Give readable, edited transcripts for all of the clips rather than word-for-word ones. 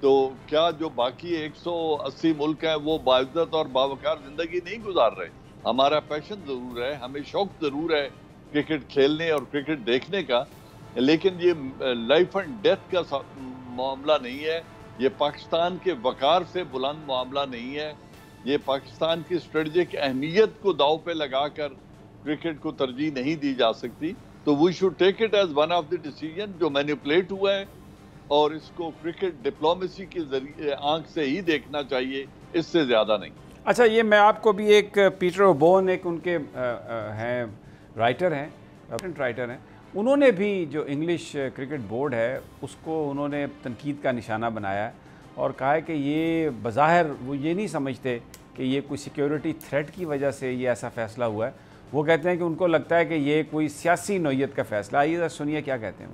تو کیا جو باقی 180 ملک ہیں وہ باعزت اور باوقار زندگی نہیں گزار رہے؟ ہمارا پیشن ضرور ہے، ہمیں شوق ضرور ہے کرکٹ کھیلنے اور کرکٹ دیکھنے کا، لیکن یہ لائف اینڈ ڈیتھ کا معاملہ نہیں ہے، یہ پاکستان کے وقار سے بلند معاملہ نہیں ہے، یہ پاکستان کی اسٹریٹجک اہمیت کو داؤ پہ لگا کر کرکٹ کو ترجیح نہیں دی جا سکتی. تو we should take it as one of the decision جو مینیپولیٹ ہوا ہے، اور اس کو کرکٹ ڈپلومیسی کے ذریعے آنکھ سے ہی دیکھنا چاہیے، اس سے زیادہ نہیں. اچھا، یہ میں آپ کو بھی ایک پیٹر اوبون ایک ان کے ہیں رائٹر ہیں، رائٹر ہیں، انہوں نے بھی جو انگلش کرکٹ بورڈ ہے اس کو انہوں نے تنقید کا نشانہ بنایا ہے اور کہا ہے کہ یہ بظاہر وہ یہ نہیں سمجھتے کہ یہ کوئی سیکیورٹی تھریٹ کی وجہ سے یہ ایسا فیصلہ ہوا ہے. وہ کہتے ہیں کہ ان کو لگتا ہے کہ یہ کوئی سیاسی نوعیت کا فیصلہ. آئیے ذرا سنیے کیا کہتے ہیں.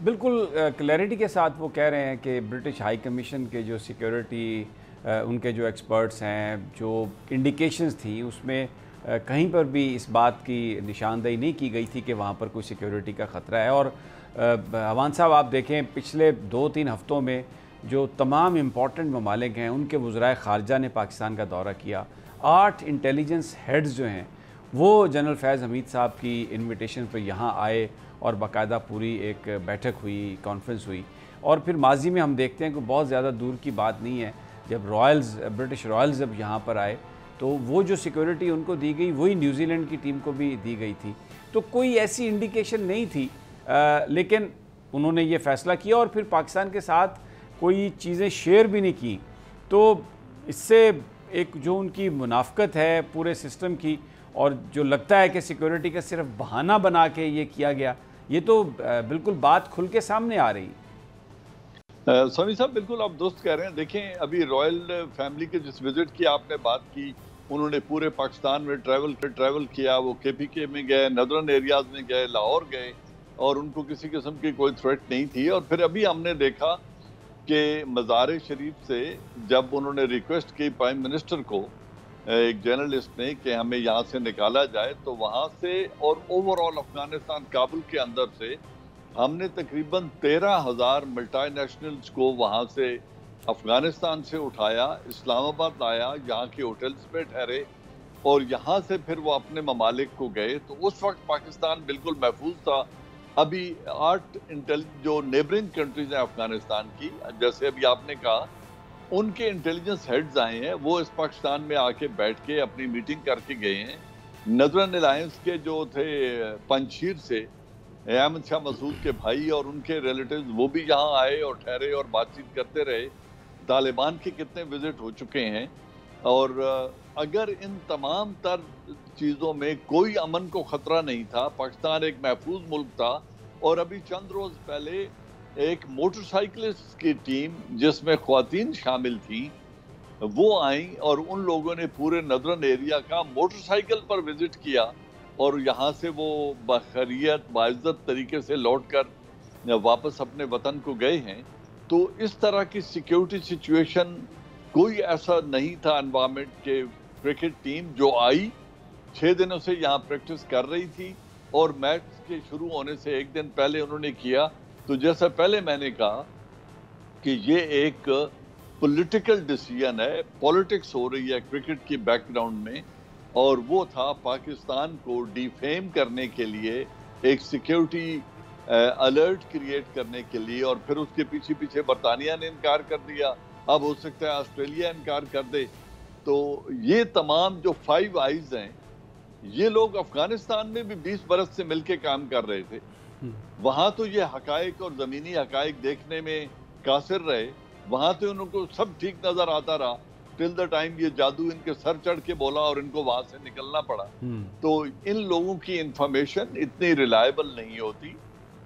بالکل کلیئرٹی کے ساتھ وہ کہہ رہے ہیں کہ برٹش ہائی کمیشن کے جو سیکیورٹی ان کے جو ایکسپرٹس ہیں، جو انڈیکیشنز تھیں اس میں کہیں پر بھی اس بات کی نشاندہی نہیں کی گئی تھی کہ وہاں پر کوئی سیکیورٹی کا خطرہ ہے. اور اعوان صاحب آپ دیکھیں پچھلے 2-3 ہفتوں میں جو تمام امپورٹنٹ ممالک ہیں ان کے وزرائے خارجہ نے پاکستان کا دورہ کیا. 8 انٹیلیجنس ہیڈز جو ہیں وہ جنرل فیض حمید صاحب کی انویٹیشن پر یہاں آئے اور باقاعدہ پوری ایک بیٹھک ہوئی، کانفرنس ہوئی. اور پھر ماضی میں ہم دیکھتے ہیں کہ بہت زیادہ دور کی بات نہیں ہے، جب برٹش رائلز جب یہاں پر آئے تو وہ جو سیکیورٹی ان کو دی گئی وہی نیوزی لینڈ کی ٹیم کو بھی دی گئی تھی. تو کوئی ایسی انڈیکیشن نہیں تھی، لیکن انہوں نے یہ فیصلہ کیا اور پھر پاکستان کے ساتھ کوئی چیزیں شیئر بھی نہیں کی. تو اس سے ایک جو ان کی منافقت ہے پورے سسٹم کی، اور جو لگتا ہے کہ سیکیورٹی کا صرف بہانہ بنا کے یہ کیا گیا، یہ تو بالکل بات کھل کے سامنے آ رہی. سونی صاحب بالکل آپ درست کہہ رہے ہیں. دیکھیں ابھی رائل فیملی کے جس وزٹ کی آپ نے بات کی، انہوں نے پورے پاکستان میں ٹریول کیا. وہ کے پی کے میں گئے، ندرن ایریاز میں گئے، لاہور گئے، اور ان کو کسی قسم کی کوئی تھریٹ نہیں تھی. اور پھر ابھی ہم نے دیکھا کہ مزار شریف سے جب انہوں نے ریکویسٹ کی پرائم منسٹر کو، ایک جرنلسٹ نے، کہ ہمیں یہاں سے نکالا جائے، تو وہاں سے اور اوور آل افغانستان کابل کے اندر سے ہم نے تقریباً 13,000 ملٹی نیشنلز کو وہاں سے افغانستان سے اٹھایا، اسلام آباد لایا، یہاں کے ہوٹلز پہ ٹھہرے، اور یہاں سے پھر وہ اپنے ممالک کو گئے. تو اس وقت پاکستان بالکل محفوظ تھا. ابھی 8 جو نیبرنگ کنٹریز ہیں افغانستان کی، جیسے ابھی آپ نے کہا، ان کے انٹیلیجنس ہیڈز آئے ہیں، وہ اس پاکستان میں آ کے بیٹھ کے اپنی میٹنگ کر کے گئے ہیں. ندرن الائنس کے جو تھے پنجشیر سے احمد شاہ مسعود کے بھائی اور ان کے ریلیٹیوز، وہ بھی یہاں آئے اور ٹھہرے اور بات چیت کرتے رہے. طالبان کے کتنے وزٹ ہو چکے ہیں. اور اگر ان تمام تر چیزوں میں کوئی امن کو خطرہ نہیں تھا، پاکستان ایک محفوظ ملک تھا. اور ابھی چند روز پہلے ایک موٹر سائیکلسٹ کی ٹیم جس میں خواتین شامل تھیں، وہ آئیں اور ان لوگوں نے پورے ندرن ایریا کا موٹر سائیکل پر وزٹ کیا، اور یہاں سے وہ بخیریت باعزت طریقے سے لوٹ کر واپس اپنے وطن کو گئے ہیں. تو اس طرح کی سیکیورٹی سچویشن کوئی ایسا نہیں تھا انوائرمنٹ کہ کرکٹ ٹیم جو آئی 6 دنوں سے یہاں پریکٹس کر رہی تھی، اور میچ کے شروع ہونے سے ایک دن پہلے انہوں نے کیا. تو جیسا پہلے میں نے کہا کہ یہ ایک پولیٹیکل ڈیسیژن ہے، پولیٹکس ہو رہی ہے کرکٹ کی بیک گراؤنڈ میں، اور وہ تھا پاکستان کو ڈیفیم کرنے کے لیے، ایک سیکیورٹی الرٹ کریٹ کرنے کے لیے. اور پھر اس کے پیچھے برطانیہ نے انکار کر دیا، اب ہو سکتا ہے آسٹریلیا انکار کر دے. تو یہ تمام جو 5 آئیز ہیں، یہ لوگ افغانستان میں بھی 20 برس سے مل کے کام کر رہے تھے. وہاں تو یہ حقائق اور زمینی حقائق دیکھنے میں قاصر رہے، وہاں تو ان کو سب ٹھیک نظر آتا رہا ٹل دا ٹائم یہ جادو ان کے سر چڑھ کے بولا اور ان کو وہاں سے نکلنا پڑا. تو ان لوگوں کی انفارمیشن اتنی ریلائبل نہیں ہوتی،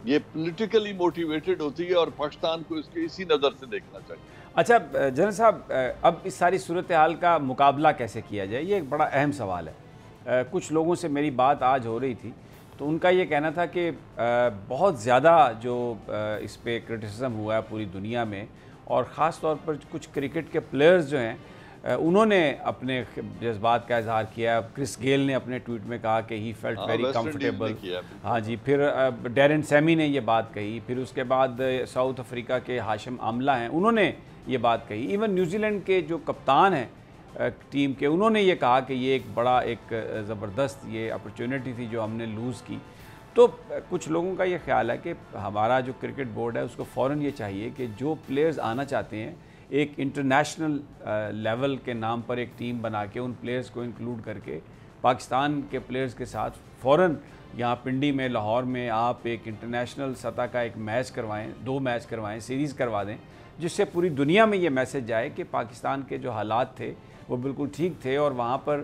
یہ پولیٹیکلی موٹیویٹڈ ہوتی ہے، اور پاکستان کو اس کے اسی نظر سے دیکھنا چاہیے. اچھا جنرل صاحب، اب اس ساری صورتحال کا مقابلہ کیسے کیا جائے، یہ ایک بڑا اہم سوال ہے. کچھ لوگوں سے میری بات آج ہو رہی تھی تو ان کا یہ کہنا تھا کہ بہت زیادہ جو اس پہ کرٹیسزم ہوا ہے پوری دنیا میں، اور خاص طور پر کچھ کرکٹ کے پلیئرز جو ہیں انہوں نے اپنے جذبات کا اظہار کیا. کرس گیل نے اپنے ٹویٹ میں کہا کہ ہی فیلٹ ویری کمفرٹیبل. ہاں جی. پھر ڈیرن سیمی نے یہ بات کہی. پھر اس کے بعد ساؤتھ افریقہ کے ہاشم آملہ ہیں, انہوں نے یہ بات کہی. ایون نیوزی لینڈ کے جو کپتان ہیں ٹیم کے, انہوں نے یہ کہا کہ یہ ایک بڑا ایک زبردست یہ اپرچونٹی تھی جو ہم نے لوز کی. تو کچھ لوگوں کا یہ خیال ہے کہ ہمارا جو کرکٹ بورڈ ہے اس کو فوراً یہ چاہیے کہ جو پلیئرز آنا چاہتے ہیں ایک انٹرنیشنل لیول کے نام پر ایک ٹیم بنا کے ان پلیئرز کو انکلوڈ کر کے پاکستان کے پلیئرز کے ساتھ فوراً یہاں پنڈی میں لاہور میں آپ ایک انٹرنیشنل سطح کا ایک میچ کروائیں, 2 میچ کروائیں, سیریز کروا دیں, جس سے پوری دنیا میں یہ میسج جائے کہ پاکستان کے جو حالات تھے وہ بالکل ٹھیک تھے اور وہاں پر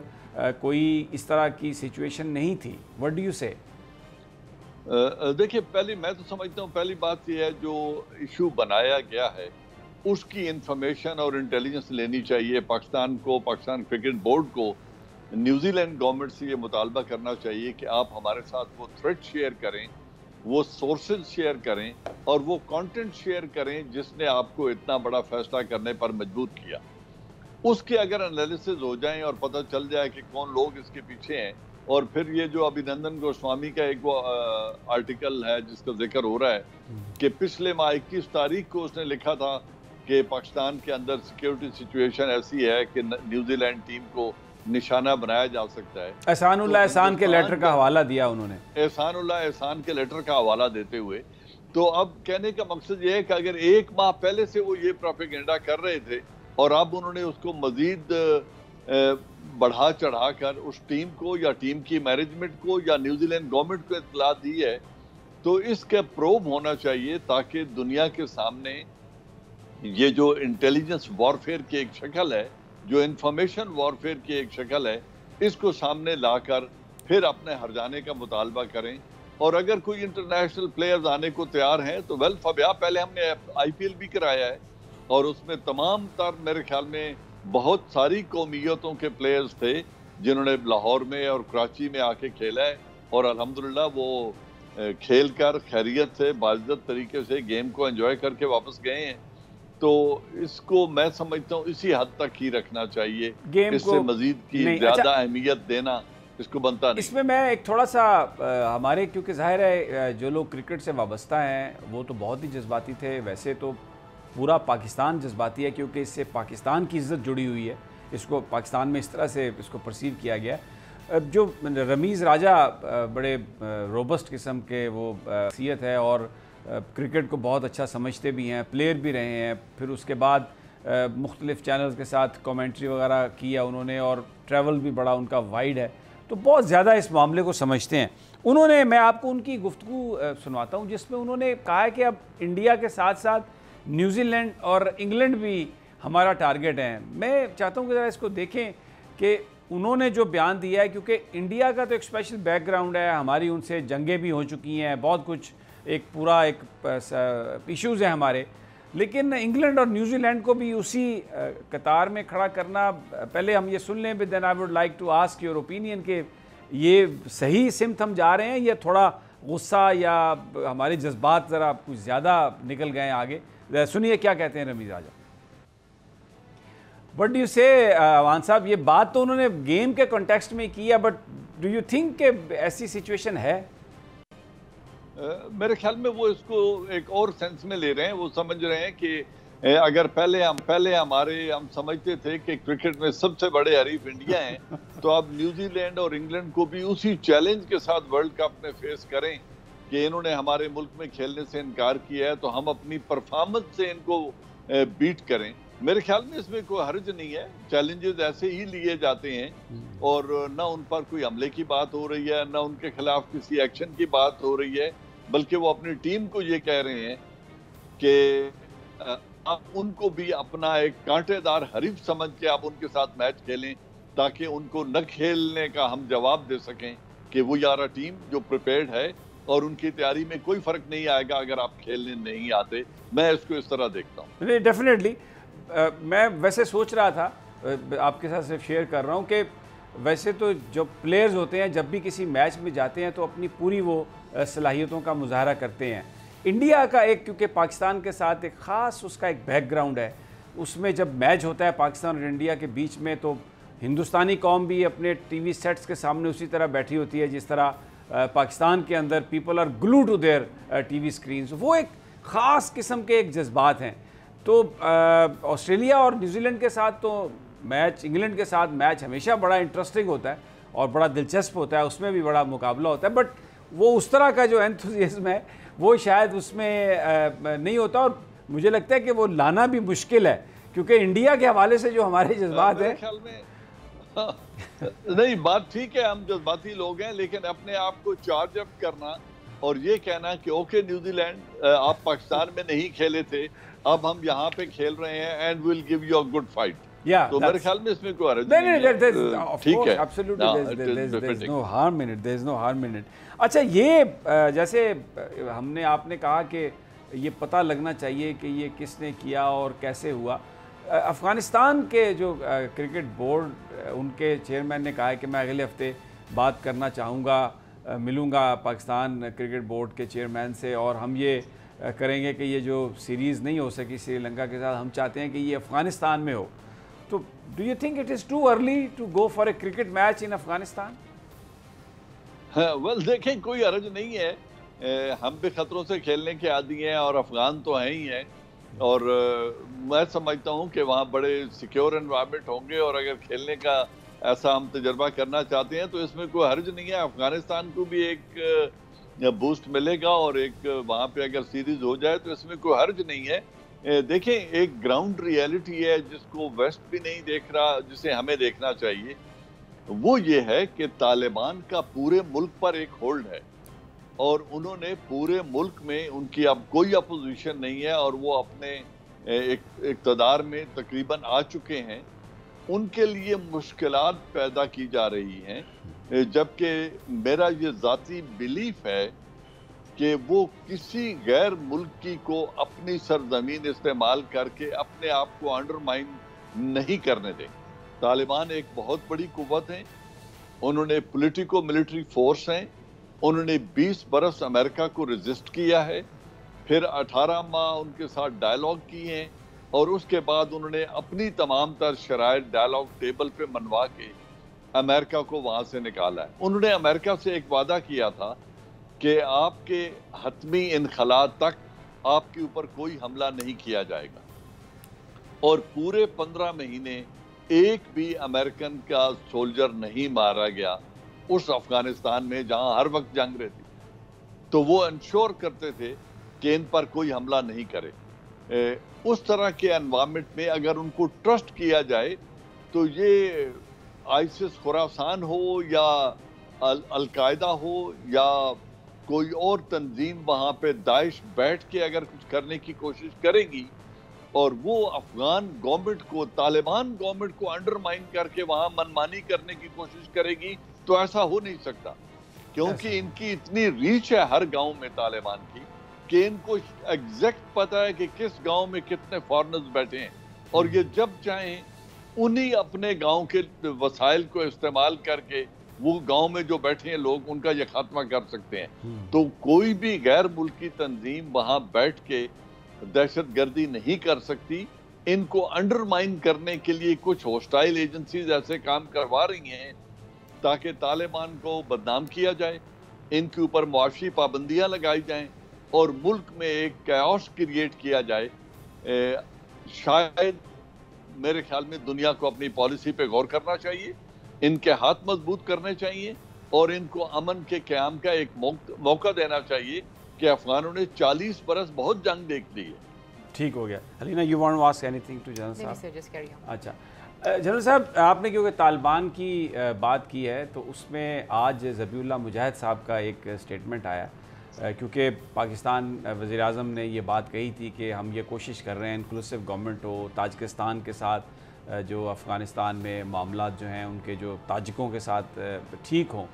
کوئی اس طرح کی سچویشن نہیں تھی. واٹ ڈو یو سے؟ دیکھیے پہلی میں تو سمجھتا ہوں پہلی بات یہ ہے جو ایشو بنایا گیا ہے اس کی انفارمیشن اور انٹیلیجنس لینی چاہیے پاکستان کو. پاکستان کرکٹ بورڈ کو نیوزی لینڈ گورنمنٹ سے یہ مطالبہ کرنا چاہیے کہ آپ ہمارے ساتھ وہ تھریڈ شیئر کریں, وہ سورسز شیئر کریں اور وہ کانٹینٹ شیئر کریں جس نے آپ کو اتنا بڑا فیصلہ کرنے پر مجبور کیا. اس کے اگر انالیسز ہو جائیں اور پتہ چل جائے کہ کون لوگ اس کے پیچھے ہیں, اور پھر یہ جو ابھینندن گوسوامی کا ایک وہ آرٹیکل ہے جس کا ذکر ہو رہا ہے کہ پچھلے ماہ 21 تاریخ کو اس نے لکھا تھا کہ پاکستان کے اندر سیکیورٹی سچویشن ایسی ہے کہ نیوزی لینڈ ٹیم کو نشانہ بنایا جا سکتا ہے. احسان اللہ احسان کے لیٹر کا حوالہ دیا انہوں نے, احسان اللہ احسان کے لیٹر کا حوالہ دیتے ہوئے. تو اب کہنے کا مقصد یہ ہے کہ اگر 1 ماہ پہلے سے وہ یہ پروپیگنڈا کر رہے تھے اور اب انہوں نے اس کو مزید بڑھا چڑھا کر اس ٹیم کو یا ٹیم کی مینجمنٹ کو یا نیوزی لینڈ گورنمنٹ کو اطلاع دی ہے, تو اس کا پروب ہونا چاہیے تاکہ دنیا کے سامنے یہ جو انٹیلیجنس وارفیئر کی ایک شکل ہے, جو انفارمیشن وارفیئر کی ایک شکل ہے, اس کو سامنے لا کر پھر اپنے ہرجانے کا مطالبہ کریں. اور اگر کوئی انٹرنیشنل پلیئرز آنے کو تیار ہیں تو ویل فبیا. پہلے ہم نے آئی پی ایل بھی کرایا ہے اور اس میں تمام تر میرے خیال میں بہت ساری قومیتوں کے پلیئرز تھے جنہوں نے لاہور میں اور کراچی میں آ کے کھیلا ہے اور الحمدللہ وہ کھیل کر خیریت سے باعزت طریقے سے گیم کو انجوائے کر کے واپس گئے ہیں. تو اس کو میں سمجھتا ہوں اسی حد تک ہی رکھنا چاہیے, اس سے مزید کی زیادہ اہمیت دینا اس کو بنتا نہیں. اس میں میں ایک تھوڑا سا ہمارے کیونکہ ظاہر ہے جو لوگ کرکٹ سے وابستہ ہیں وہ تو بہت ہی جذباتی تھے. ویسے تو پورا پاکستان جذباتی ہے کیونکہ اس سے پاکستان کی عزت جڑی ہوئی ہے, اس کو پاکستان میں اس طرح سے اس کو پرسیو کیا گیا. جو رمیز راجہ بڑے روبسٹ قسم کے وہ شخصیت ہے اور کرکٹ کو بہت اچھا سمجھتے بھی ہیں, پلیئر بھی رہے ہیں. پھر اس کے بعد مختلف چینلز کے ساتھ کامنٹری وغیرہ کیا انہوں نے اور ٹریول بھی بڑا ان کا وائڈ ہے, تو بہت زیادہ اس معاملے کو سمجھتے ہیں. انہوں نے, میں آپ کو ان کی گفتگو سنواتا ہوں جس میں انہوں نے کہا ہے کہ اب انڈیا کے ساتھ ساتھ نیوزی لینڈ اور انگلینڈ بھی ہمارا ٹارگٹ ہے. میں چاہتا ہوں کہ ذرا اس کو دیکھیں کہ انہوں نے جو بیان دیا ہے, کیونکہ انڈیا کا تو ایک اسپیشل بیک گراؤنڈ ہے, ہماری ان سے جنگیں بھی ہو چکی ہیں, بہت کچھ ایک پورا ایک ایشوز ہیں ہمارے, لیکن انگلینڈ اور نیوزی لینڈ کو بھی اسی قطار میں کھڑا کرنا. پہلے ہم یہ سن لیں but then I would like to ask your opinion کہ یہ صحیح سمت ہم جا رہے ہیں یا تھوڑا غصہ یا ہمارے جذبات ذرا کچھ زیادہ نکل گئے ہیں آگے. سنیے کیا کہتے ہیں رمیز راجہ. وٹ ڈو یو سے عوان صاحب, یہ بات تو انہوں نے گیم کے کانٹیکسٹ میں کی ہے, بٹ ڈو یو تھنک کہ ایسی سچویشن ہے؟ میرے خیال میں وہ اس کو ایک اور سینس میں لے رہے ہیں. وہ سمجھ رہے ہیں کہ اگر پہلے ہم سمجھتے تھے کہ کرکٹ میں سب سے بڑے حریف انڈیا ہیں, تو اب نیوزی لینڈ اور انگلینڈ کو بھی اسی چیلنج کے ساتھ ورلڈ کپ میں فیس کریں کہ انہوں نے ہمارے ملک میں کھیلنے سے انکار کیا ہے, تو ہم اپنی پرفارمنس سے ان کو بیٹ کریں. میرے خیال میں اس میں کوئی حرج نہیں ہے, چیلنجز ایسے ہی لیے جاتے ہیں اور نہ ان پر کوئی حملے کی بات ہو رہی ہے, نہ ان کے خلاف کسی ایکشن کی بات ہو رہی ہے, بلکہ وہ اپنی ٹیم کو یہ کہہ رہے ہیں کہ آپ ان کو بھی اپنا ایک کانٹے دار حریف سمجھ کے آپ ان کے ساتھ میچ کھیلیں تاکہ ان کو نہ کھیلنے کا ہم جواب دے سکیں کہ وہ یارا ٹیم جو پریپیئرڈ ہے اور ان کی تیاری میں کوئی فرق نہیں آئے گا اگر آپ کھیلنے نہیں آتے. میں اس کو اس طرح دیکھتا ہوں. ڈیفینیٹلی میں ویسے سوچ رہا تھا, آپ کے ساتھ صرف شیئر کر رہا ہوں کہ ویسے تو جو پلیئرز ہوتے ہیں جب بھی کسی میچ میں جاتے ہیں تو اپنی پوری وہ صلاحیتوں کا مظاہرہ کرتے ہیں. انڈیا کا ایک کیونکہ پاکستان کے ساتھ ایک خاص اس کا ایک بیک گراؤنڈ ہے, اس میں جب میچ ہوتا ہے پاکستان اور انڈیا کے بیچ میں تو ہندوستانی قوم بھی اپنے ٹی وی سیٹس کے سامنے اسی طرح بیٹھی ہوتی ہے جس طرح پاکستان کے اندر people are glued to their TV screens. وہ ایک خاص قسم کے ایک جذبات ہیں. تو آسٹریلیا اور نیوزی لینڈ کے ساتھ تو میچ، انگلینڈ کے ساتھ میچ ہمیشہ بڑا انٹرسٹنگ ہوتا ہے اور بڑا دلچسپ ہوتا ہے، اس میں بھی بڑا مقابلہ ہوتا ہے، بٹ وہ اس طرح کا جو انتھوزیازم ہے وہ شاید اس میں نہیں ہوتا. اور مجھے لگتا ہے کہ وہ لانا بھی مشکل ہے کیونکہ انڈیا کے حوالے سے جو ہمارے جذبات ہیں. خیال میں نہیں، بات ٹھیک ہے، ہم جذباتی لوگ ہیں، لیکن اپنے آپ کو چارج اپ کرنا اور یہ کہنا کہ اوکے نیوزی لینڈ آپ پاکستان میں نہیں کھیلے تھے، اب ہم یہاں پہ کھیل رہے ہیں and we'll give you a good fight. تو میرے خیال میں اس میں کوئی حرج نہیں ہے. ٹھیک ہے. اچھا، یہ جیسے آپ نے کہا کہ یہ پتہ لگنا چاہیے کہ یہ کس نے کیا اور کیسے ہوا. افغانستان کے جو کرکٹ بورڈ ان کے چیئرمین نے کہا ہے کہ میں اگلے ہفتے بات کرنا چاہوں گا، ملوں گا پاکستان کرکٹ بورڈ کے چیئرمین سے، اور ہم یہ کریں گے کہ یہ جو سیریز نہیں ہو سکی سری لنکا کے ساتھ، ہم چاہتے ہیں کہ یہ افغانستان میں ہو. تو do you think it is too early to go for a cricket match in Afghanistan? Well دیکھیں، کوئی حرج نہیں ہے، ہم بھی خطروں سے کھیلنے کے عادی ہیں اور افغان تو ہیں ہی ہیں، اور میں سمجھتا ہوں کہ وہاں بڑے سیکیور انوائرمنٹ ہوں گے، اور اگر کھیلنے کا ایسا ہم تجربہ کرنا چاہتے ہیں تو اس میں کوئی حرج نہیں ہے. افغانستان کو بھی ایک بوسٹ ملے گا، اور ایک وہاں پہ اگر سیریز ہو جائے تو اس میں کوئی حرج نہیں ہے. دیکھیں، ایک گراؤنڈ ریئلٹی ہے جس کو ویسٹ بھی نہیں دیکھ رہا، جسے ہمیں دیکھنا چاہیے. وہ یہ ہے کہ طالبان کا پورے ملک پر ایک ہولڈ ہے، اور انہوں نے پورے ملک میں، ان کی اب کوئی اپوزیشن نہیں ہے، اور وہ اپنے اقتدار میں تقریباً آ چکے ہیں. ان کے لیے مشکلات پیدا کی جا رہی ہیں، جبکہ میرا یہ ذاتی بلیف ہے کہ وہ کسی غیر ملکی کو اپنی سرزمین استعمال کر کے اپنے آپ کو انڈرمائن نہیں کرنے دیں. طالبان ایک بہت بڑی قوت ہیں، انہوں نے پولیٹیکو ملٹری فورس ہیں، انہوں نے 20 برس امریکہ کو ریزسٹ کیا ہے، پھر 18 ماہ ان کے ساتھ ڈائیلاگ کیے ہیں، اور اس کے بعد انہوں نے اپنی تمام تر شرائط ڈائیلاگ ٹیبل پہ منوا کے امریکہ کو وہاں سے نکالا ہے. انہوں نے امریکہ سے ایک وعدہ کیا تھا کہ آپ کے حتمی انخلاء تک آپ کے اوپر کوئی حملہ نہیں کیا جائے گا، اور پورے 15 مہینے ایک بھی امریکن کا سولجر نہیں مارا گیا اس افغانستان میں جہاں ہر وقت جنگ رہتی. تو وہ انشور کرتے تھے کہ ان پر کوئی حملہ نہیں کرے. اس طرح کے انوائرمنٹ میں اگر ان کو ٹرسٹ کیا جائے تو یہ آئسس خراسان ہو یا القاعدہ ہو یا کوئی اور تنظیم وہاں پہ داعش بیٹھ کے اگر کچھ کرنے کی کوشش کرے گی اور وہ افغان گورنمنٹ کو، طالبان گورنمنٹ کو انڈرمائن کر کے وہاں منمانی کرنے کی کوشش کرے گی تو ایسا ہو نہیں سکتا، کیونکہ ان کی اتنی ریچ ہے ہر گاؤں میں طالبان کی کہ ان کو ایگزیکٹ پتا ہے کہ کس گاؤں میں کتنے فارنرز بیٹھے ہیں، اور یہ جب چاہیں انہی اپنے گاؤں کے وسائل کو استعمال کر کے وہ گاؤں میں جو بیٹھے ہیں لوگ ان کا یہ خاتمہ کر سکتے ہیں. تو کوئی بھی غیر ملکی تنظیم وہاں بیٹھ کے دہشت گردی نہیں کر سکتی. ان کو انڈرمائن کرنے کے لیے کچھ ہوسٹائل ایجنسیز ایسے کام کروا رہی ہیں تاکہ طالبان کو بدنام کیا جائے، ان کے اوپر معاشی پابندیاں لگائی جائیں اور ملک میں ایک کیوس کریٹ کیا جائے. شاید میرے خیال میں دنیا کو اپنی پالیسی پہ غور کرنا چاہیے، ان کے ہاتھ مضبوط کرنے چاہیے اور ان کو امن کے قیام کا ایک موقع دینا چاہیے کہ افغانوں نے 40 برس بہت جنگ دیکھ لی ہے. ٹھیک ہو گیا. علینا، you want to ask any thing to general صاحب؟ اچھا جنرل صاحب، آپ نے کیونکہ طالبان کی بات کی ہے تو اس میں آج ذبیح اللہ مجاہد صاحب کا ایک سٹیٹمنٹ آیا، کیونکہ پاکستان وزیر اعظم نے یہ بات کہی تھی کہ ہم یہ کوشش کر رہے ہیں انکلوسیو گورنمنٹ ہو، تاجکستان کے ساتھ جو افغانستان میں معاملات جو ہیں ان کے جو تاجکوں کے ساتھ ٹھیک ہوں.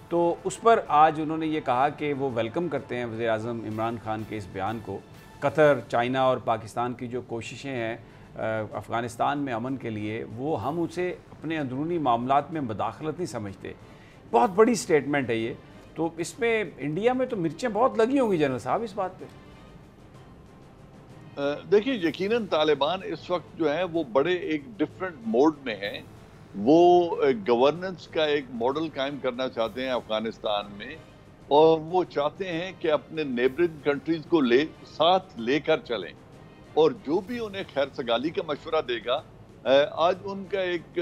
تو اس پر آج انہوں نے یہ کہا کہ وہ ویلکم کرتے ہیں وزیر اعظم عمران خان کے اس بیان کو. قطر، چائنا اور پاکستان کی جو کوششیں ہیں افغانستان میں امن کے لیے، وہ ہم اسے اپنے اندرونی معاملات میں مداخلت نہیں سمجھتے. بہت بڑی سٹیٹمنٹ ہے یہ. تو اس میں انڈیا میں تو مرچیں بہت لگی ہوں گی جنرل صاحب اس بات پہ. دیکھیے یقیناً طالبان اس وقت جو ہیں وہ بڑے ایک ڈفرینٹ موڈ میں ہیں. وہ گورننس کا ایک ماڈل قائم کرنا چاہتے ہیں افغانستان میں, اور وہ چاہتے ہیں کہ اپنے نیبرنگ کنٹریز کو ساتھ لے کر چلیں, اور جو بھی انہیں خیر سگالی کا مشورہ دے گا. آج ان کا ایک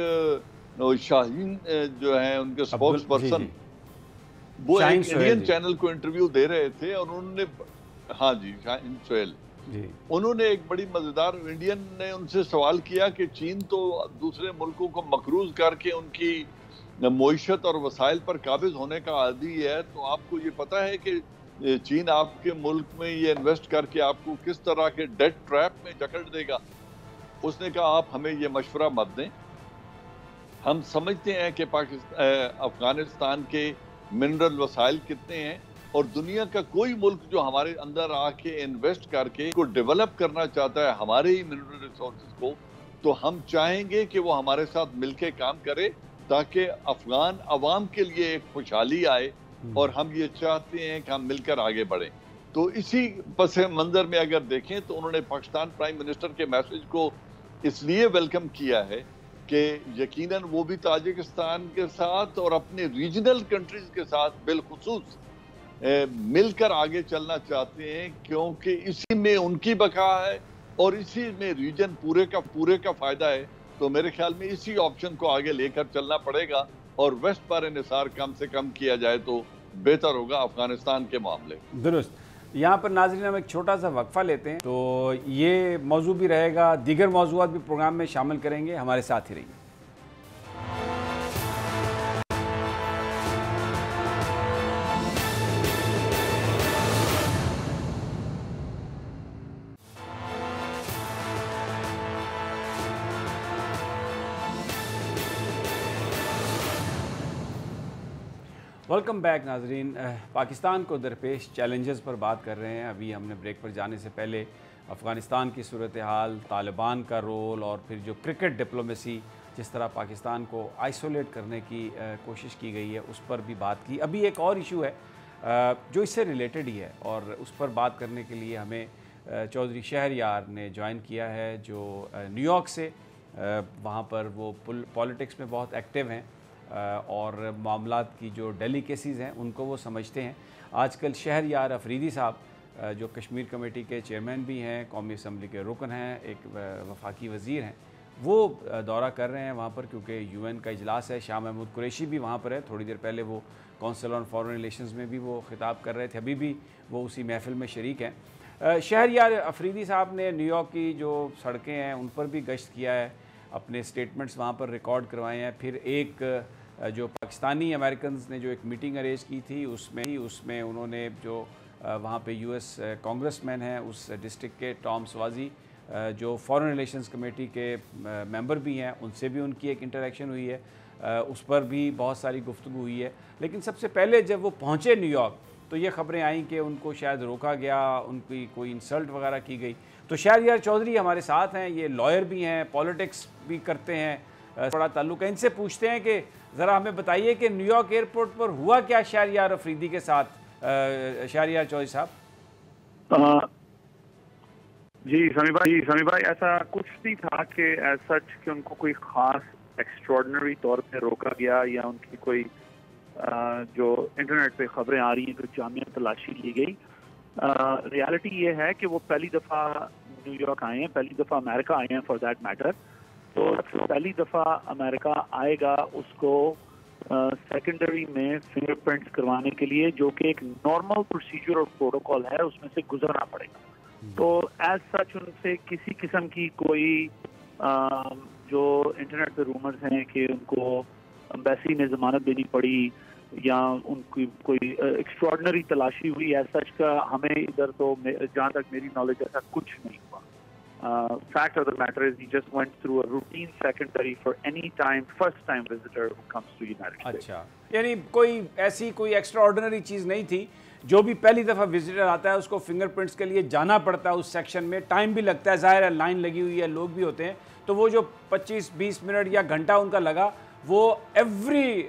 شاہین جو ہے ان کے سپوکس پرسن, وہ ایک انڈین چینل کو انٹرویو دے رہے تھے, اور انہوں نے, ہاں جی, شاہین سہیل, انہوں نے ایک بڑی مزیدار, انڈین نے ان سے سوال کیا کہ چین تو دوسرے ملکوں کو مقروض کر کے ان کی معیشت اور وسائل پر قابض ہونے کا عادی ہے, تو آپ کو یہ پتہ ہے کہ چین آپ کے ملک میں یہ انویسٹ کر کے آپ کو کس طرح کے ڈیٹ ٹریپ میں جکڑ دے گا. اس نے کہا آپ ہمیں یہ مشورہ مت دیں, ہم سمجھتے ہیں کہ افغانستان کے منرل وسائل کتنے ہیں, اور دنیا کا کوئی ملک جو ہمارے اندر آ کے انویسٹ کر کے کو ڈیولپ کرنا چاہتا ہے ہمارے ہی منرل ریسورسز کو, تو ہم چاہیں گے کہ وہ ہمارے ساتھ مل کے کام کرے تاکہ افغان عوام کے لیے ایک خوشحالی آئے, اور ہم یہ چاہتے ہیں کہ ہم مل کر آگے بڑھیں. تو اسی پس منظر میں اگر دیکھیں تو انہوں نے پاکستان پرائم منسٹر کے میسج کو اس لیے ویلکم کیا ہے کہ یقیناً وہ بھی تاجکستان کے ساتھ اور اپنے ریجنل کنٹریز کے ساتھ بالخصوص مل کر آگے چلنا چاہتے ہیں, کیونکہ اسی میں ان کی بقا ہے اور اسی میں ریجن پورے کا فائدہ ہے. تو میرے خیال میں اسی آپشن کو آگے لے کر چلنا پڑے گا, اور ویسٹ پر انحصار کم سے کم کیا جائے تو بہتر ہوگا افغانستان کے معاملے. درست. یہاں پر ناظرین ہم ایک چھوٹا سا وقفہ لیتے ہیں, تو یہ موضوع بھی رہے گا, دیگر موضوعات بھی پروگرام میں شامل کریں گے, ہمارے ساتھ ہی رہیے. ویلکم بیک ناظرین. پاکستان کو درپیش چیلنجز پر بات کر رہے ہیں. ابھی ہم نے بریک پر جانے سے پہلے افغانستان کی صورتحال, طالبان کا رول, اور پھر جو کرکٹ ڈپلومیسی جس طرح پاکستان کو آئسولیٹ کرنے کی کوشش کی گئی ہے اس پر بھی بات کی. ابھی ایک اور ایشو ہے جو اس سے ریلیٹڈ ہی ہے, اور اس پر بات کرنے کے لیے ہمیں چودھری شہریار نے جوائن کیا ہے, جو نیو یارک سے, وہاں پر وہ پولیٹکس میں بہت ایکٹیو ہیں اور معاملات کی جو ڈیلیکیسیز ہیں ان کو وہ سمجھتے ہیں. آج کل شہریار افریدی صاحب جو کشمیر کمیٹی کے چیئرمین بھی ہیں, قومی اسمبلی کے رکن ہیں, ایک وفاقی وزیر ہیں, وہ دورہ کر رہے ہیں وہاں پر کیونکہ یو این کا اجلاس ہے. شاہ محمود قریشی بھی وہاں پر ہے, تھوڑی دیر پہلے وہ کونسل آن فارن ریلیشنز میں بھی وہ خطاب کر رہے تھے, ابھی بھی وہ اسی محفل میں شریک ہیں. شہریار افریدی صاحب نے نیو یارک کی جو سڑکیں ہیں ان پر بھی گشت کیا ہے, اپنے سٹیٹمنٹس وہاں پر ریکارڈ کروائے ہیں. پھر ایک جو پاکستانی امریکنز نے جو ایک میٹنگ ارینج کی تھی اس میں انہوں نے جو وہاں پہ یو ایس کانگریس مین ہیں اس ڈسٹرکٹ کے ٹام سوازی, جو فارن ریلیشنز کمیٹی کے ممبر بھی ہیں, ان سے بھی ان کی ایک انٹریکشن ہوئی ہے, اس پر بھی بہت ساری گفتگو ہوئی ہے. لیکن سب سے پہلے جب وہ پہنچے نیو یارک تو یہ خبریں آئیں کہ ان کو شاید روکا گیا, ان کی کوئی انسلٹ وغیرہ کی گئی. تو شہریار چودھری ہمارے ساتھ ہیں, یہ لائر بھی ہیں, پولیٹکس بھی کرتے ہیں, بڑا تعلق ہے. ان سے پوچھتے ہیں کہ ذرا ہمیں بتائیے کہ نیو یارک ایئرپورٹ پر ہوا کیا شہریار افریدی کے ساتھ. شہریار چودھری صاحب. جی سمی بھائی, ایسا کچھ نہیں تھا کہ ایز سچ کہ ان کو کوئی خاص ایکسٹراڈنری طور پہ روکا گیا, یا ان کی کوئی جو انٹرنیٹ پہ خبریں آ رہی ہیں تو جامع تلاشی لی گئی. ریالٹی یہ ہے کہ وہ پہلی دفعہ نیو یارک آئے ہیں, پہلی دفعہ امریکہ آئے ہیں فار دیٹ میٹر. تو پہلی دفعہ امریکہ آئے گا اس کو سیکنڈری میں فنگر پرنٹس کروانے کے لیے, جو کہ ایک نارمل پروسیجر اور پروٹوکال ہے, اس میں سے گزرنا پڑے گا. تو ایز سچ ان سے کسی قسم کی کوئی جو انٹرنیٹ پہ رومرز ہیں کہ ان کو امبیسی نے ضمانت دینی پڑی یا ان کی کوئی ایکسٹراڈنری تلاشی ہوئی, ایز سچ کا ہمیں ادھر تو جہاں تک میری نالج ایسا کچھ نہیں ہوا. Fact of the matter is he just went through a routine secondary for any first time visitor who comes to United States. اچھا, یعنی کوئی ایکسٹرا آرڈنری چیز نہیں تھی. جو بھی پہلی دفعہ وزٹر آتا ہے اس کو فنگر پرنٹس کے لیے جانا پڑتا ہے اس سیکشن میں, ٹائم بھی لگتا ہے, ظاہر ہے لائن لگی ہوئی ہے, لوگ بھی ہوتے ہیں. تو وہ جو 25-20 منٹ یا گھنٹہ ان کا لگا, وہ every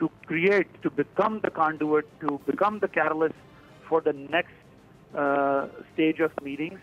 to create, to become the conduit, to become the catalyst for the next stage of meetings.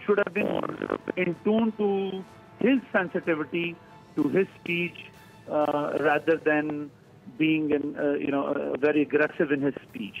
should have been in tune to his sensitivity, to his speech, rather than being very aggressive in his speech.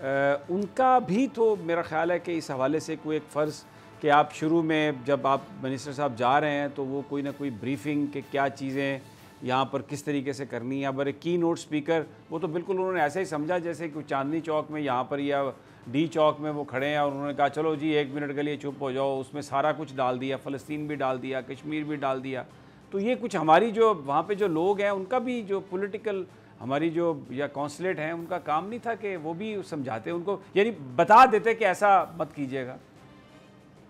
ان کا بھی تو میرا خیال ہے کہ اس حوالے سے کوئی ایک فرض کہ آپ شروع میں جب آپ منسٹر صاحب جا رہے ہیں تو وہ کوئی نہ کوئی بریفنگ کہ کیا چیزیں یہاں پر کس طریقے سے کرنی ہے. اب ایک کی نوٹ سپیکر وہ تو بالکل انہوں نے ایسے ہی سمجھا جیسے کہ چاندنی چوک میں یہاں پر یا ڈی چوک میں وہ کھڑے ہیں اور انہوں نے کہا چلو جی 1 منٹ کے لیے چپ ہو جاؤ. اس میں سارا کچھ ڈال دیا, فلسطین بھی ڈال دیا, کشمیر بھی ڈال دیا. تو یہ کچھ ہماری جو وہاں پہ جو لوگ ہیں ان کا بھی جو پولیٹیکل ہماری جو یا کونسلیٹ ہیں ان کا کام نہیں تھا کہ وہ بھی سمجھاتے ان کو, یعنی بتا دیتے کہ ایسا مت کیجیے گا.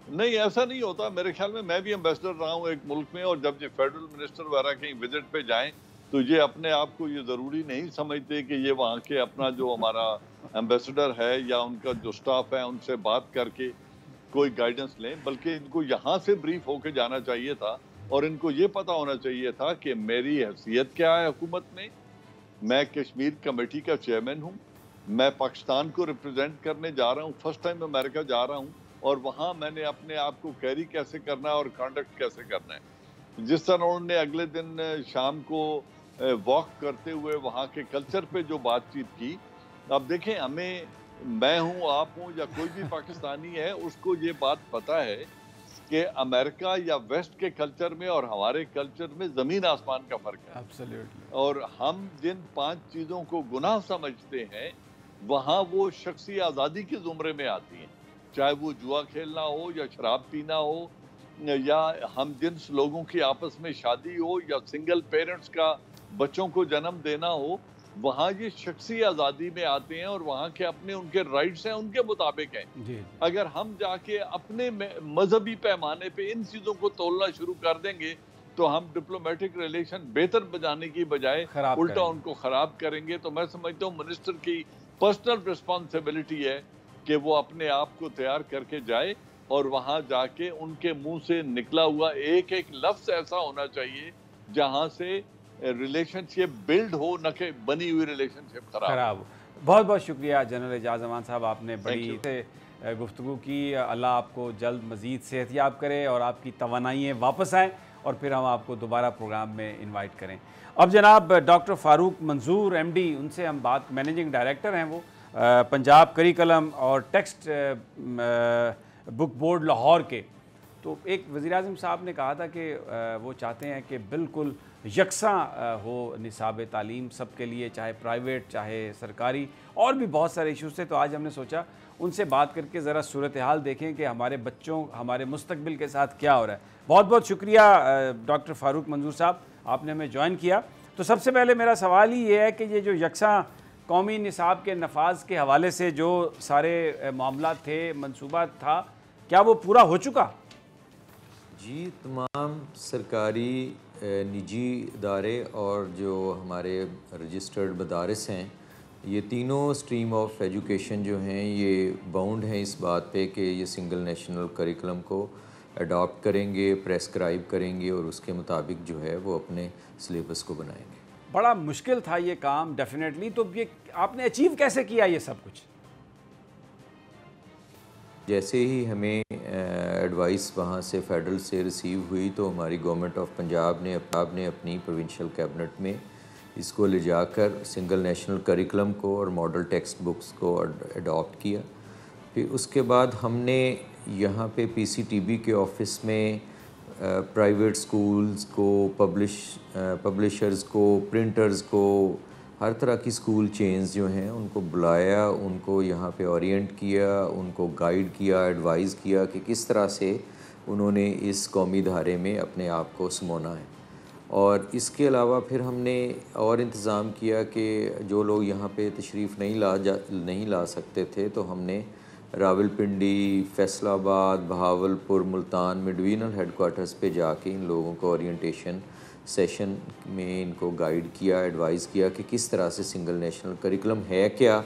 نہیں ایسا نہیں ہوتا میرے خیال میں بھی ایمبیسڈر رہا ہوں ایک ملک میں, اور جب یہ فیڈرل منسٹر وغیرہ کہیں وزٹ پہ جائیں تو یہ اپنے آپ کو یہ ضروری نہیں سمجھتے کہ یہ وہاں کے اپنا جو ہمارا ایمبیسڈر ہے یا ان کا جو سٹاف ہے ان سے بات کر کے کوئی گائیڈنس لیں, بلکہ ان کو یہاں سے بریف ہو کے جانا چاہیے تھا اور ان کو یہ پتا ہونا چاہیے تھا کہ میری حیثیت کیا ہے حکومت میں کشمیر کمیٹی کا چیئرمین ہوں, میں پاکستان کو ریپرزینٹ کرنے جا رہا ہوں, فرسٹ ٹائم امریکہ جا رہا ہوں, اور وہاں میں نے اپنے آپ کو کیری کیسے کرنا ہے اور کانڈکٹ کیسے کرنا ہے. جس طرح انہوں نے اگلے دن شام کو واک کرتے ہوئے وہاں کے کلچر پہ جو بات چیت کی, اب دیکھیں ہمیں, میں ہوں آپ ہوں یا کوئی بھی پاکستانی ہے, اس کو یہ بات پتا ہے کہ امریکہ یا ویسٹ کے کلچر میں اور ہمارے کلچر میں زمین آسمان کا فرق ہے. اور ہم جن 5 چیزوں کو گناہ سمجھتے ہیں وہاں وہ شخصی آزادی کے زمرے میں آتی ہیں, چاہے وہ جوا کھیلنا ہو یا شراب پینا ہو یا ہم جنس لوگوں کی آپس میں شادی ہو یا سنگل پیرنٹس کا بچوں کو جنم دینا ہو, وہاں یہ شخصی آزادی میں آتے ہیں اور وہاں کے اپنے ان کے رائٹس ہیں ان کے مطابق ہیں. اگر ہم جا کے اپنے مذہبی پیمانے پہ ان چیزوں کو تولنا شروع کر دیں گے تو ہم ڈپلومیٹک ریلیشن بہتر بجانے کی بجائے الٹا ان کو خراب کریں گے. تو میں سمجھتا ہوں منسٹر کی پرسنل رسپانسبلٹی ہے کہ وہ اپنے آپ کو تیار کر کے جائے اور وہاں جا کے ان کے منہ سے نکلا ہوا ایک ایک لفظ ایسا ہونا چاہیے جہاں سے ریلیشن شپ بلڈ ہو, نہ کہ بنی ہوئی ریلیشن شپ خراب ہو. بہت بہت شکریہ جنرل اعجاز امان صاحب, آپ نے بڑی سے گفتگو کی. اللہ آپ کو جلد مزید صحت یاب کرے اور آپ کی توانائیاں واپس آئیں اور پھر ہم آپ کو دوبارہ پروگرام میں انوائٹ کریں. اب جناب ڈاکٹر فاروق منظور ایم ڈی, ان سے ہم بات, مینیجنگ ڈائریکٹر ہیں وہ پنجاب کریکلم اور ٹیکسٹ بک بورڈ لاہور کے. تو ایک وزیر اعظم صاحب نے کہا تھا کہ وہ چاہتے ہیں کہ بالکل یکساں ہو نصاب تعلیم سب کے لیے, چاہے پرائیویٹ چاہے سرکاری, اور بھی بہت سارے ایشوز تھے. تو آج ہم نے سوچا ان سے بات کر کے ذرا صورتحال دیکھیں کہ ہمارے بچوں, ہمارے مستقبل کے ساتھ کیا ہو رہا ہے. بہت بہت شکریہ ڈاکٹر فاروق منظور صاحب, آپ نے ہمیں جوائن کیا. تو سب سے پہلے میرا سوال ہی یہ ہے کہ یہ جو یکساں قومی نصاب کے نفاذ کے حوالے سے جو سارے معاملات تھے, منصوبہ تھا, کیا وہ پورا ہو چکا؟ جی, تمام سرکاری, نجی ادارے اور جو ہمارے رجسٹرڈ مدارس ہیں, یہ تینوں سٹریم آف ایجوکیشن جو ہیں یہ باؤنڈ ہیں اس بات پہ کہ یہ سنگل نیشنل کریکلم کو اڈاپٹ کریں گے, پریسکرائب کریں گے اور اس کے مطابق جو ہے وہ اپنے سلیبس کو بنائیں گے. بڑا مشکل تھا یہ کام ڈیفینیٹلی. تو یہ آپ نے اچیو کیسے کیا یہ سب کچھ؟ جیسے ہی ہمیں ایڈوائس وہاں سے فیڈرل سے ریسیو ہوئی تو ہماری گورنمنٹ آف پنجاب نے اپنی پروونشل کیبنٹ میں اس کو لے جا کر سنگل نیشنل کریکلم کو اور ماڈل ٹیکسٹ بکس کو اڈاپٹ کیا. پھر اس کے بعد ہم نے یہاں پہ پی سی ٹی بی کے آفس میں پرائیویٹ سکولز کو, پبلشرز کو, پرنٹرز کو, ہر طرح کی سکول چینز جو ہیں ان کو بلایا, ان کو یہاں پہ اورینٹ کیا, ان کو گائیڈ کیا, ایڈوائز کیا کہ کس طرح سے انہوں نے اس قومی دھارے میں اپنے آپ کو سمونا ہے. اور اس کے علاوہ پھر ہم نے اور انتظام کیا کہ جو لوگ یہاں پہ تشریف نہیں لا سکتے تھے تو ہم نے راولپنڈی, فیصل آباد, بہاولپور, ملتان میں ڈویژنل ہیڈ کوارٹرز پہ جا کے ان لوگوں کو اورینٹیشن سیشن میں ان کو گائیڈ کیا, ایڈوائز کیا کہ کس طرح سے سنگل نیشنل کریکلم ہے کیا,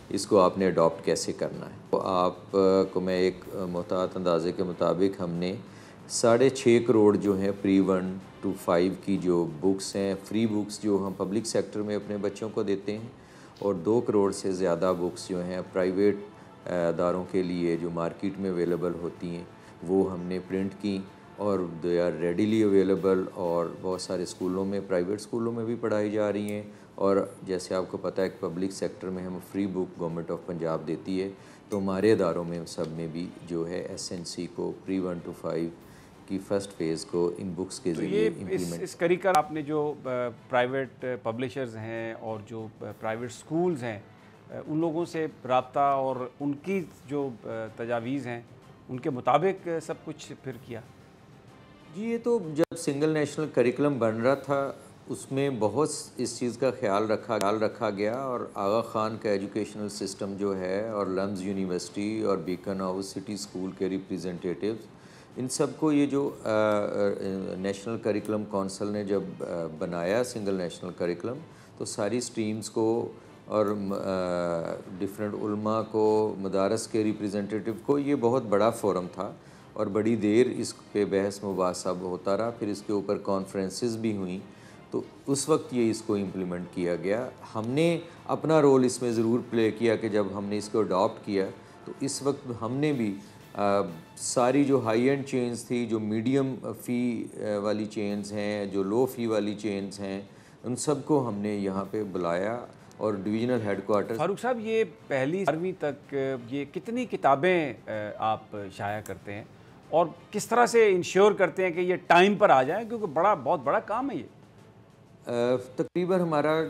اس کو آپ نے اڈاپٹ کیسے کرنا ہے. تو آپ کو میں ایک محتاط اندازے کے مطابق ہم نے 6.5 کروڑ جو ہیں پری 1 to 5 کی جو بکس ہیں, فری بکس جو ہم پبلک سیکٹر میں اپنے بچوں کو دیتے ہیں, اور 2 کروڑ سے زیادہ بکس جو ہیں پرائیویٹ اداروں کے لیے جو مارکیٹ میں اویلیبل ہوتی ہیں وہ ہم نے پرنٹ کی اور دے آر ریڈیلی اویلیبل, اور بہت سارے اسکولوں میں, پرائیویٹ اسکولوں میں بھی پڑھائی جا رہی ہیں اور جیسے آپ کو پتہ ہے کہ پبلک سیکٹر میں ہم free book government of Punjab دیتی ہے، تو ہمارے اداروں میں سب میں بھی جو ہے SNC کو پری 1 to 5 کی فرسٹ فیز کو ان بکس کے ذریعے امپلیمنٹ. اس کریکل آپ نے جو پرائیویٹ پبلشرز ہیں اور جو پرائیویٹ سکولز ہیں ان لوگوں سے رابطہ اور ان کی جو تجاویز ہیں ان کے مطابق سب کچھ پھر کیا؟ جی یہ تو جب سنگل نیشنل کریکلم بن رہا تھا اس میں بہت اس چیز کا خیال رکھا گیا، اور آغا خان کا ایجوکیشنل سسٹم جو ہے اور لمز یونیورسٹی اور بیکن ہاؤس سٹی اسکول کے ریپریزنٹیٹیوز، ان سب کو یہ جو نیشنل کریکلم کونسل نے جب بنایا سنگل نیشنل کریکلم، تو ساری سٹریمز کو اور ڈفرینٹ علماء کو، مدارس کے ریپریزنٹیٹیو کو، یہ بہت بڑا فورم تھا اور بڑی دیر اس پہ بحث مباحثہ ہوتا رہا، پھر اس کے اوپر کانفرنسز بھی ہوئیں، تو اس وقت یہ اس کو امپلیمنٹ کیا گیا. ہم نے اپنا رول اس میں ضرور پلے کیا کہ جب ہم نے اس کو اڈاپٹ کیا تو اس وقت ہم نے بھی ساری جو ہائی اینڈ چینز تھی، جو میڈیم فی والی چینز ہیں، جو لو فی والی چینز ہیں، ان سب کو ہم نے یہاں پہ بلایا اور ڈویژنل ہیڈ کوارٹر. فاروق صاحب یہ پہلی 12ویں تک یہ کتنی کتابیں آپ شائع کرتے ہیں اور کس طرح سے انشور کرتے ہیں کہ یہ ٹائم پر آ جائیں، کیونکہ بہت بڑا کام ہے یہ؟ تقریباً ہمارا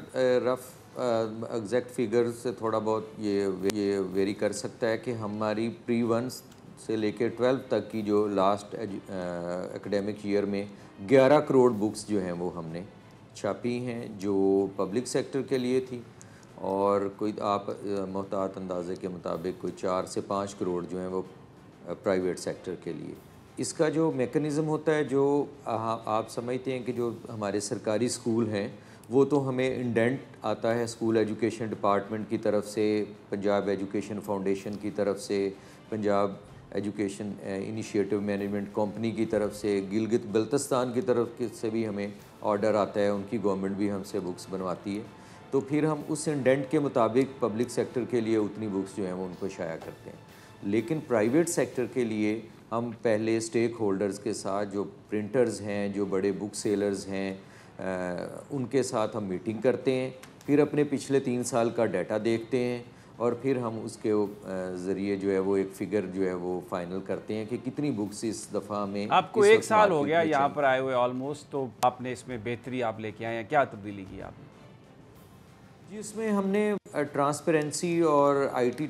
رف ایگزیکٹ فگر سے تھوڑا بہت یہ ویری کر سکتا ہے کہ ہماری پری 1 سے لے کے 12 تک کی جو لاسٹ اکیڈیمک ایئر میں 11 کروڑ بکس جو ہیں وہ ہم نے چھاپی ہیں، جو پبلک سیکٹر کے لیے تھی، اور کوئی آپ محتاط اندازے کے مطابق کوئی 4 سے 5 کروڑ جو ہیں وہ پرائیویٹ سیکٹر کے لیے. اس کا جو میکنزم ہوتا ہے، جو آپ سمجھتے ہیں کہ جو ہمارے سرکاری اسکول ہیں وہ تو ہمیں انڈینٹ آتا ہے اسکول ایجوکیشن ڈپارٹمنٹ کی طرف سے، پنجاب ایجوکیشن فاؤنڈیشن کی طرف سے، Punjab education initiative management company کی طرف سے، گلگت بلتستان کی طرف سے بھی ہمیں آرڈر آتا ہے، ان کی گورنمنٹ بھی ہم سے بکس بنواتی ہے، تو پھر ہم اس انڈینٹ کے مطابق پبلک سیکٹر کے لیے اتنی بکس جو ہیں وہ ان کو شائع کرتے ہیں. لیکن پرائیویٹ سیکٹر کے لیے ہم پہلے اسٹیک ہولڈرز کے ساتھ، جو پرنٹرز ہیں، جو بڑے بک سیلرز ہیں، ان کے ساتھ ہم میٹنگ کرتے ہیں، پھر اپنے پچھلے 3 سال کا ڈیٹا دیکھتے ہیں، اور پھر ہم اس کے ذریعے جو ہے وہ ایک فگر جو ہے وہ فائنل کرتے ہیں کہ کتنی بکس اس دفعہ میں. آپ کو 1 سال ہو گیا یہاں پر آئے ہوئے آلموسٹ، تو آپ نے اس میں بہتری آپ لے کے آئے ہیں، کیا تبدیلی کی آپ نے؟ جی اس میں ہم نے ٹرانسپیرنسی اور IT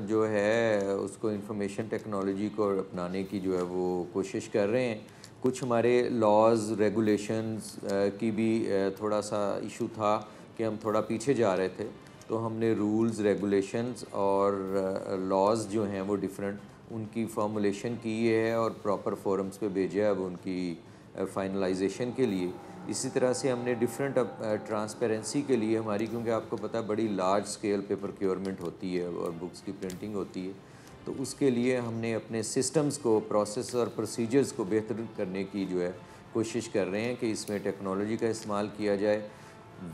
جو ہے اس کو انفارمیشن ٹیکنالوجی کو اپنانے کی جو ہے وہ کوشش کر رہے ہیں. کچھ ہمارے لاز ریگولیشنز کی بھی تھوڑا سا ایشو تھا کہ ہم تھوڑا پیچھے جا رہے تھے، تو ہم نے رولز ریگولیشنز اور لاز جو ہیں وہ ڈیفرنٹ ان کی فارمولیشن کی ہے اور پراپر فورمز پہ بھیجا ہے اب ان کی فائنلائزیشن کے لیے. اسی طرح سے ہم نے ڈیفرنٹ ٹرانسپیرنسی کے لیے ہماری، کیونکہ آپ کو پتہ ہے بڑی لارج اسکیل پہ پروکیورمنٹ ہوتی ہے اور بکس کی پرنٹنگ ہوتی ہے، تو اس کے لیے ہم نے اپنے سسٹمز کو، پروسیس اور پروسیجرز کو بہتر کرنے کی جو ہے کوشش کر رہے ہیں کہ اس میں ٹیکنالوجی کا استعمال کیا جائے.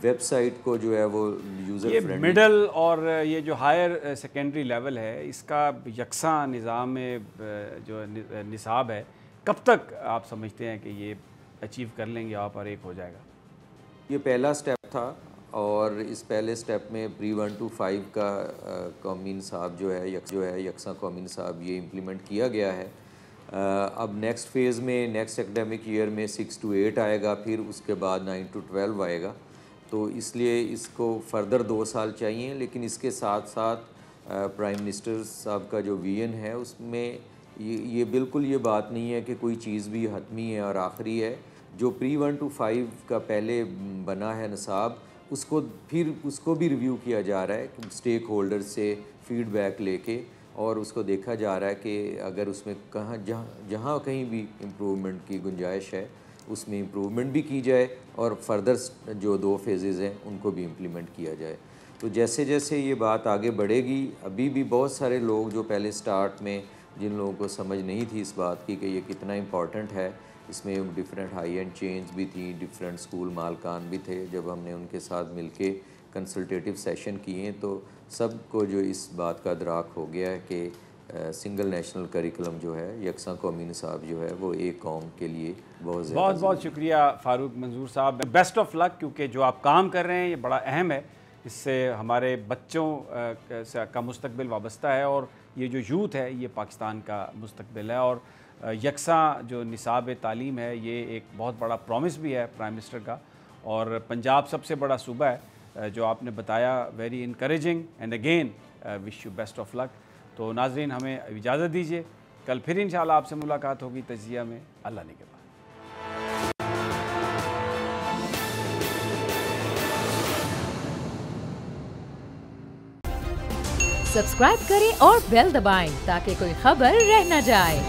ویب سائٹ کو جو ہے وہ یوزر یہ فرینڈلی. مڈل اور یہ جو ہائر سیکنڈری لیول ہے، اس کا یکساں نظام جو نصاب ہے، کب تک آپ سمجھتے ہیں کہ یہ اچیو کر لیں گے آپ اور ایک ہو جائے گا؟ یہ پہلا سٹیپ تھا، اور اس پہلے سٹیپ میں پری 1 to 5 کا قومی نصاب جو ہے یکساں قومی نصاب یہ امپلیمنٹ کیا گیا ہے. اب نیکسٹ فیز میں نیکسٹ اکیڈیمک ایئر میں 6 to 8 آئے گا، پھر اس کے بعد 9 to 12 آئے گا، تو اس لیے اس کو فردر 2 سال چاہیے. لیکن اس کے ساتھ ساتھ پرائم منسٹر صاحب کا جو ویژن ہے اس میں یہ بالکل یہ بات نہیں ہے کہ کوئی چیز بھی حتمی ہے اور آخری ہے. جو پری 1 to 5 کا پہلے بنا ہے نصاب، اس کو بھی ریویو کیا جا رہا ہے اسٹیک ہولڈر سے فیڈ بیک لے کے، اور اس کو دیکھا جا رہا ہے کہ اگر اس میں جہاں کہیں بھی امپروومنٹ کی گنجائش ہے اس میں امپروومنٹ بھی کی جائے، اور فردر جو 2 فیزز ہیں ان کو بھی امپلیمنٹ کیا جائے. تو جیسے جیسے یہ بات آگے بڑھے گی، ابھی بھی بہت سارے لوگ جو پہلے سٹارٹ میں جن لوگوں کو سمجھ نہیں تھی اس بات کی کہ یہ کتنا امپورٹنٹ ہے، اس میں ڈفرینٹ ہائی اینڈ چینز بھی تھیں، ڈفرینٹ اسکول مالکان بھی تھے، جب ہم نے ان کے ساتھ مل کے کنسلٹیٹیو سیشن کیے تو سب کو جو اس بات کا ادراک ہو گیا ہے کہ سنگل نیشنل کریکلم جو ہے، یکساں قومی نصاب جو ہے وہ ایک قوم کے لیے بہت زیادہ بہت شکریہ فاروق منظور صاحب، بیسٹ آف لک، کیونکہ جو آپ کام کر رہے ہیں یہ بڑا اہم ہے، اس سے ہمارے بچوں کا مستقبل وابستہ ہے، اور یہ جو یوتھ ہے یہ پاکستان کا مستقبل ہے، اور یکساں جو نصاب تعلیم ہے یہ ایک بہت بڑا پرومس بھی ہے پرائم منسٹر کا، اور پنجاب سب سے بڑا صوبہ ہے جو آپ نے بتایا، very encouraging, and again wish you best of luck. تو ناظرین ہمیں اجازت دیجیے، کل پھر انشاءاللہ آپ سے ملاقات ہوگی تجزیہ میں، اللہ نگہبان۔ سبسکرائب کریں اور بیل دبائیں تاکہ کوئی خبر رہ نہ جائے۔